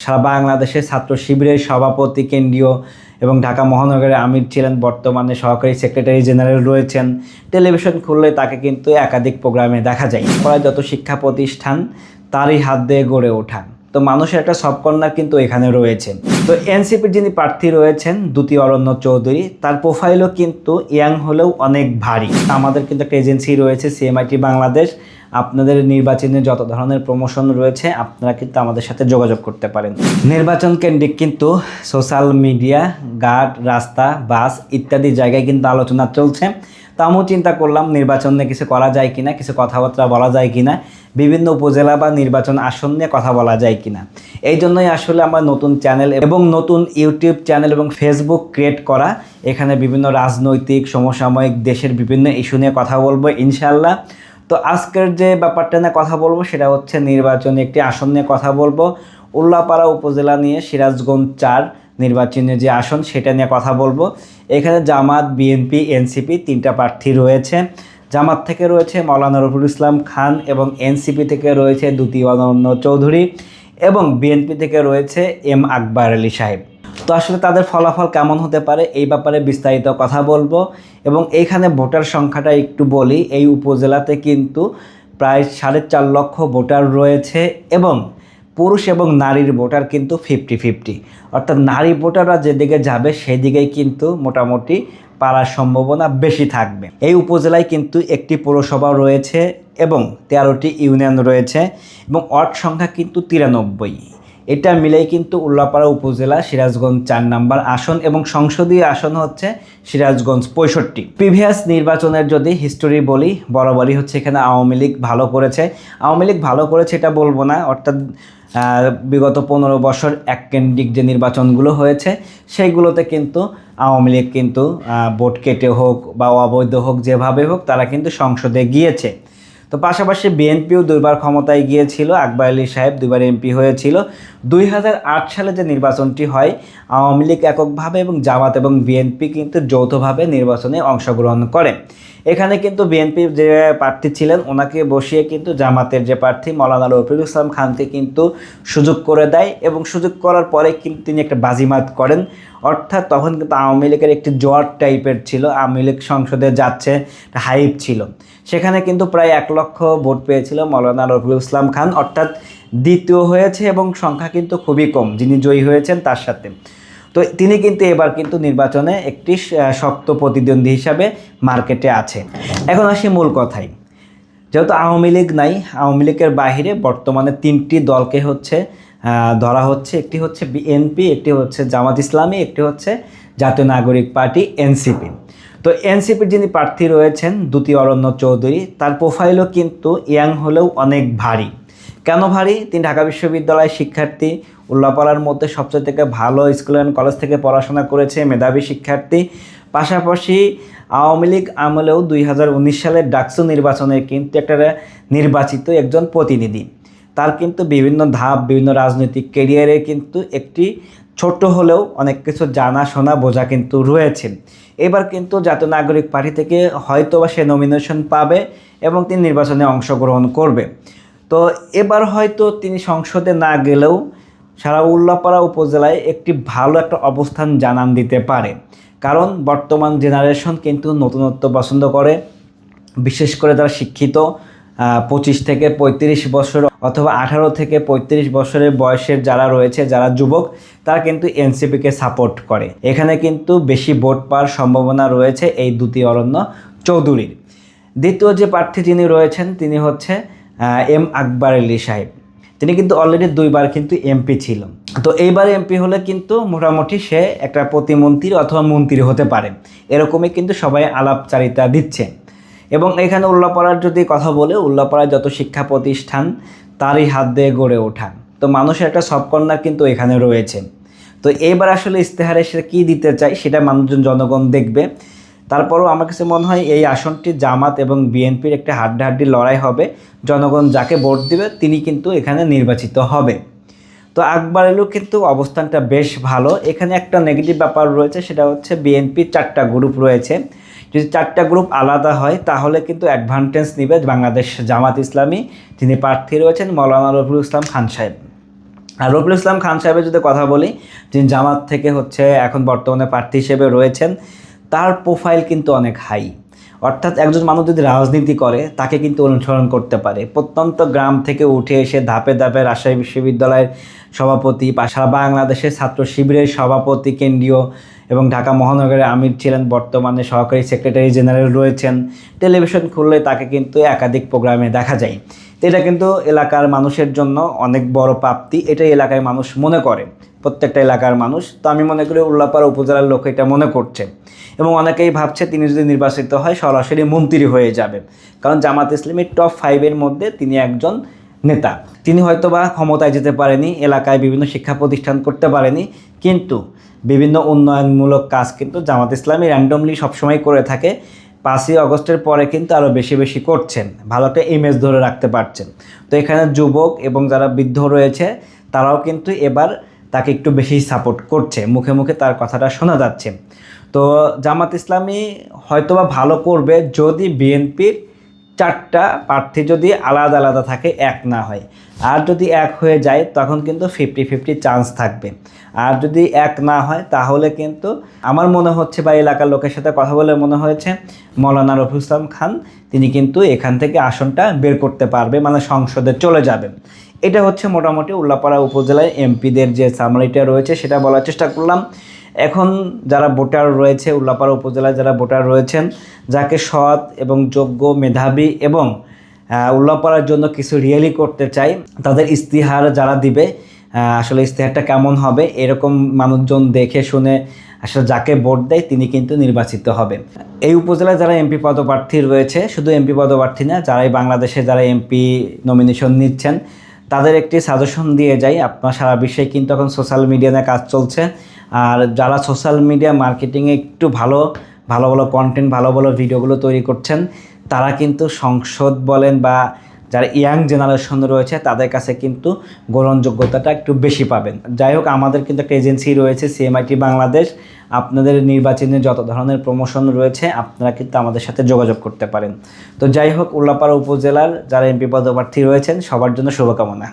সারা বাংলাদেশের ছাত্র শিবিরের সভাপতি কেন্দ্রীয় এবং ঢাকা মহানগরের আমির ছিলেন, বর্তমানে সহকারী সেক্রেটারি জেনারেল রয়েছেন। টেলিভিশন খুললে তাকে কিন্তু একাধিক প্রোগ্রামে দেখা যায়। প্রায় যত শিক্ষা প্রতিষ্ঠান তারই হাত দিয়ে গড়ে ওঠা। তো মানুষের একটা সব কর্নার কিন্তু এখানে রয়েছে। তো এনসিপির যিনি প্রার্থী রয়েছেন দ্যুতি অরণ্য চৌধুরী, তার প্রোফাইলও কিন্তু ইয়াং হলেও অনেক ভারী। আমাদের কিন্তু একটা এজেন্সি রয়েছে সিএমআইটি বাংলাদেশ। আপনাদের নির্বাচনে যত ধরনের প্রমোশন রয়েছে আপনারা কিন্তু আমাদের সাথে যোগাযোগ করতে পারেন। নির্বাচন কেন্দ্রিক কিন্তু সোশ্যাল মিডিয়া, ঘাট, রাস্তা, বাস ইত্যাদি জায়গায় কিন্তু আলোচনা চলছে। তো আমিও চিন্তা করলাম নির্বাচন নিয়ে কিছু করা যায় কিনা, কিছু কথাবার্তা বলা যায় কিনা, বিভিন্ন উপজেলা বা নির্বাচন আসন নিয়ে কথা বলা যায় কিনা। এই জন্যই আসলে আমার নতুন চ্যানেল এবং নতুন ইউটিউব চ্যানেল এবং ফেসবুক ক্রিয়েট করা। এখানে বিভিন্ন রাজনৈতিক সমসাময়িক দেশের বিভিন্ন ইস্যু নিয়ে কথা বলবো ইনশাআল্লাহ। তো আজকের যে ব্যাপারটা নিয়ে কথা বলবো সেটা হচ্ছে নির্বাচনে একটি আসন নিয়ে কথা বলবো। উল্লাপাড়া উপজেলা নিয়ে সিরাজগঞ্জ 4 নির্বাচনে যে আসন সেটা নিয়ে কথা বলবো। এখানে জামাত, বিএনপি, এনসিপি 3টা প্রার্থী রয়েছে। জামাত থেকে রয়েছে মাওলানা রফিকুল ইসলাম খান এবং এনসিপি থেকে রয়েছে দ্যুতি অরণ্য চৌধুরী এবং বিএনপি থেকে রয়েছে এম আকবর আলী সাহেব। তো আসলে তাদের ফলাফল কেমন হতে পারে এই ব্যাপারে বিস্তারিত কথা বলবো। এবং এইখানে ভোটার সংখ্যাটা একটু বলি, এই উপজেলাতে কিন্তু প্রায় 4.5 লক্ষ ভোটার রয়েছে এবং পুরুষ এবং নারীর ভোটার কিন্তু 50-50, অর্থাৎ নারী ভোটাররা যেদিকে যাবে সেদিকেই কিন্তু মোটামুটি পারার সম্ভাবনা বেশি থাকবে। এই উপজেলায় কিন্তু একটি পৌরসভা রয়েছে এবং 13টি ইউনিয়ন রয়েছে এবং ওয়ার্ড সংখ্যা কিন্তু 93। এটা মিলেই কিন্তু উল্লাপাড়া উপজেলা সিরাজগঞ্জ 4 নম্বর আসন এবং সংসদীয় আসন হচ্ছে সিরাজগঞ্জ 65। প্রিভিয়াস নির্বাচনের যদি হিস্টোরি বলি, বরাবরই হচ্ছে এখানে আওয়ামী লীগ ভালো করেছে। আওয়ামী লীগ ভালো করেছে এটা বলবো না, অর্থাৎ বিগত 15 বছর এককেন্দ্রিক যে নির্বাচনগুলো হয়েছে সেইগুলোতে কিন্তু আওয়ামী লীগ কিন্তু ভোট কেটে হোক বা অবৈধ হোক যেভাবে হোক তারা কিন্তু সংসদে গিয়েছে। তো পাশাপাশি বিএনপিও 2বার ক্ষমতায় গিয়েছিল, আকবর আলী সাহেব 2বার এমপি হয়েছিল। 2008 সালে যে নির্বাচনটি হয় আওয়ামী লীগ এককভাবে এবং জামাত এবং বিএনপি কিন্তু যৌথভাবে নির্বাচনে অংশগ্রহণ করে। এখানে কিন্তু বিএনপির যে প্রার্থী ছিলেন ওনাকে বসিয়ে কিন্তু জামাতের যে প্রার্থী মাওলানা রফিকুল ইসলাম খানকে কিন্তু সুযোগ করে দেয় এবং সুযোগ করার পরে কিন্তু তিনি একটা বাজিমাত করেন। অর্থাৎ তখন কিন্তু আওয়ামী লীগের একটি জোয়ার টাইপের ছিল, আওয়ামী লীগ সংসদে যাচ্ছে হাইপ ছিল। সেখানে কিন্তু প্রায় 1 লক্ষ ভোট পেয়েছিল মাওলানা রফিকুল ইসলাম খান, অর্থাৎ দ্বিতীয় হয়েছে এবং সংখ্যা কিন্তু খুবই কম যিনি জয়ী হয়েছেন তার সাথে। তো তিনি কিন্তু এবার কিন্তু নির্বাচনে একটি শক্ত প্রতিদ্বন্দ্বী হিসাবে মার্কেটে আছে। এখন আসি মূল কথায়, যেহেতু আওয়ামী লীগ নাই, আওয়ামী লীগের বাহিরে বর্তমানে 3টি দলকে হচ্ছে ধরা হচ্ছে। একটি হচ্ছে বিএনপি, একটি হচ্ছে জামাত ইসলামী, একটি হচ্ছে জাতীয় নাগরিক পার্টি এনসিপি। তো এনসিপির যিনি প্রার্থী রয়েছেন দ্যুতি অরণ্য চৌধুরী, তার প্রোফাইলও কিন্তু ইয়াং হলেও অনেক ভারী। কেন ভারী? তিনি ঢাকা বিশ্ববিদ্যালয়ের শিক্ষার্থী, উল্লাপাড়ার মধ্যে সবচেয়ে থেকে ভালো স্কুল অ্যান্ড কলেজ থেকে পড়াশোনা করেছে, মেধাবী শিক্ষার্থী। পাশাপাশি আওয়ামী লীগ আমলেও 2019 সালের ডাকসু নির্বাচনে কিন্তু একটা নির্বাচিত একজন প্রতিনিধি। তার কিন্তু বিভিন্ন ধাপ, বিভিন্ন রাজনৈতিক ক্যারিয়ারে কিন্তু একটি ছোট হলেও অনেক কিছু জানাশোনা বোঝা কিন্তু রয়েছে। এবার কিন্তু জাতীয় নাগরিক পার্টি থেকে হয়তোবা সে নমিনেশন পাবে এবং তিনি নির্বাচনে অংশগ্রহণ করবে। তো এবার হয়তো তিনি সংসদে না গেলেও সারা উল্লাপাড়া উপজেলায় একটি ভালো একটা অবস্থান জানান দিতে পারে। কারণ বর্তমান জেনারেশন কিন্তু নতুনত্ব পছন্দ করে, বিশেষ করে যারা শিক্ষিত 25 থেকে 35 বছর অথবা 18 থেকে 35 বছরের বয়সের যারা রয়েছে, যারা যুবক, তারা কিন্তু এনসিপিকে সাপোর্ট করে। এখানে কিন্তু বেশি ভোট পাওয়ার সম্ভাবনা রয়েছে এই দ্যুতি অরণ্য চৌধুরীর। দ্বিতীয় যে প্রার্থী যিনি রয়েছেন তিনি হচ্ছে এম আকবর আলী সাহেব। তিনি কিন্তু অলরেডি 2বার কিন্তু এমপি ছিল। তো এইবার এমপি হলে কিন্তু মোটামুটি সে একটা প্রতিমন্ত্রী অথবা মন্ত্রী হতে পারে, এরকমই কিন্তু সবাই আলাপচারিতা দিচ্ছে। এবং এখানে উল্লাপাড়ার যদি কথা বলে, উল্লাপাড়ায় যত শিক্ষা প্রতিষ্ঠান তারই হাত দিয়ে গড়ে ওঠা। তো মানুষের একটা সব কর্নার কিন্তু এখানে রয়েছে। তো এইবার আসলে ইস্তেহারে সে কী দিতে চায় সেটা মানুষজন জনগণ দেখবে। তারপরও আমার কাছে মনে হয় এই আসনটি জামাত এবং বিএনপির একটা হাড্ডাহাড্ডি লড়াই হবে। জনগণ যাকে ভোট দিবে তিনি কিন্তু এখানে নির্বাচিত হবে। তো আকবর আলীও কিন্তু অবস্থানটা বেশ ভালো। এখানে একটা নেগেটিভ ব্যাপার রয়েছে, সেটা হচ্ছে বিএনপির 4টা গ্রুপ রয়েছে। যদি 4টা গ্রুপ আলাদা হয় তাহলে কিন্তু অ্যাডভান্টেজ নেবে বাংলাদেশ জামাত ইসলামী, যিনি প্রার্থী রয়েছেন মাওলানা রফিকুল ইসলাম খান সাহেব। আর রফিকুল ইসলাম খান সাহেবের যদি কথা বলি, যিনি জামাত থেকে হচ্ছে এখন বর্তমানে প্রার্থী হিসেবে রয়েছেন, তার প্রোফাইল কিন্তু অনেক হাই। অর্থাৎ একজন মানুষ যদি রাজনীতি করে তাকে কিন্তু অনুসরণ করতে পারে। প্রত্যন্ত গ্রাম থেকে উঠে এসে ধাপে ধাপে রাজশাহী বিশ্ববিদ্যালয়ের সভাপতি, সারা বাংলাদেশের ছাত্র শিবিরের সভাপতি কেন্দ্রীয় এবং ঢাকা মহানগরের আমির ছিলেন, বর্তমানে সহকারী সেক্রেটারি জেনারেল রয়েছেন। টেলিভিশন খুললে তাকে কিন্তু একাধিক প্রোগ্রামে দেখা যায়। তো এটা কিন্তু এলাকার মানুষের জন্য অনেক বড় প্রাপ্তি, এটাই এলাকায় মানুষ মনে করে, প্রত্যেকটা এলাকার মানুষ। তো আমি মনে করি উল্লাপাড়া উপজেলার লোক এটা মনে করছে এবং অনেকেই ভাবছে তিনি যদি নির্বাচিত হয় সরাসরি মন্ত্রী হয়ে যাবে, কারণ জামাত ইসলামীর টপ 5-এর মধ্যে তিনি একজন নেতা। তিনি হয়তোবা ক্ষমতায় যেতে পারেনি, এলাকায় বিভিন্ন শিক্ষা প্রতিষ্ঠান করতে পারেনি, কিন্তু বিভিন্ন উন্নয়নমূলক কাজ কিন্তু জামাত ইসলামী র্যান্ডমলি সবসময় করে থাকে। 5ই আগস্টের পরে কিন্তু আরও বেশি বেশি করছেন, ভালো একটা ইমেজ ধরে রাখতে পারছেন। তো এখানে যুবক এবং যারা বৃদ্ধ রয়েছে তারাও কিন্তু এবার তাকে একটু বেশি সাপোর্ট করছে, মুখে মুখে তার কথাটা শোনা যাচ্ছে। তো জামাত ইসলামী হয়তোবা ভালো করবে যদি বিএনপির 4টা প্রার্থী যদি আলাদা আলাদা থাকে, এক না হয়। আর যদি এক হয়ে যায় তখন কিন্তু 50-50 চান্স থাকবে। আর যদি এক না হয় তাহলে কিন্তু আমার মনে হচ্ছে বা এলাকার লোকের সাথে কথা বলে মনে হয়েছে মৌলানা রফিকুল ইসলাম খান তিনি কিন্তু এখান থেকে আসনটা বের করতে পারবে, মানে সংসদে চলে যাবে। এটা হচ্ছে মোটামুটি উল্লাপাড়া উপজেলায় এমপিদের যে সামারিটা রয়েছে সেটা বলার চেষ্টা করলাম। এখন যারা ভোটার রয়েছে, উল্লাপাড়া উপজেলায় যারা ভোটার রয়েছেন, যাকে সৎ এবং যোগ্য, মেধাবী এবং উল্লাপাড়ার জন্য কিছু রিয়েলি করতে চাই, তাদের ইস্তিহার যারা দিবে, আসলে ইস্তিহারটা কেমন হবে এরকম মানুষজন দেখে শুনে আসলে যাকে ভোট দেয় তিনি কিন্তু নির্বাচিত হবে। এই উপজেলায় যারা এমপি পদপ্রার্থী রয়েছে, শুধু এমপি পদপ্রার্থী না, যারাই বাংলাদেশে যারা এমপি নমিনেশন নিচ্ছেন তাদের একটি সাজেশন দিয়ে যাই। আপনার সারা বিশ্বে কিন্তু এখন সোশ্যাল মিডিয়া নিয়ে কাজ চলছে, আর যারা সোশ্যাল মিডিয়া মার্কেটিংয়ে একটু ভালো ভালো ভালো কন্টেন্ট, ভালো ভালো ভিডিওগুলো তৈরি করছেন, তারা কিন্তু সংসদ বলেন বা যারা ইয়াং জেনারেশন রয়েছে তাদের কাছে কিন্তু গ্রহণযোগ্যতাটা একটু বেশি পাবেন। যাই হোক, আমাদের কিন্তু একটা এজেন্সি রয়েছে সিএমআইটি বাংলাদেশ, আপনাদের নির্বাচনে যত ধরনের প্রমোশন রয়েছে আপনারা কিন্তু আমাদের সাথে যোগাযোগ করতে পারেন। তো যাই হোক, উল্লাপাড়া উপজেলার যারা এমপি পদপ্রার্থী রয়েছেন সবার জন্য শুভকামনা।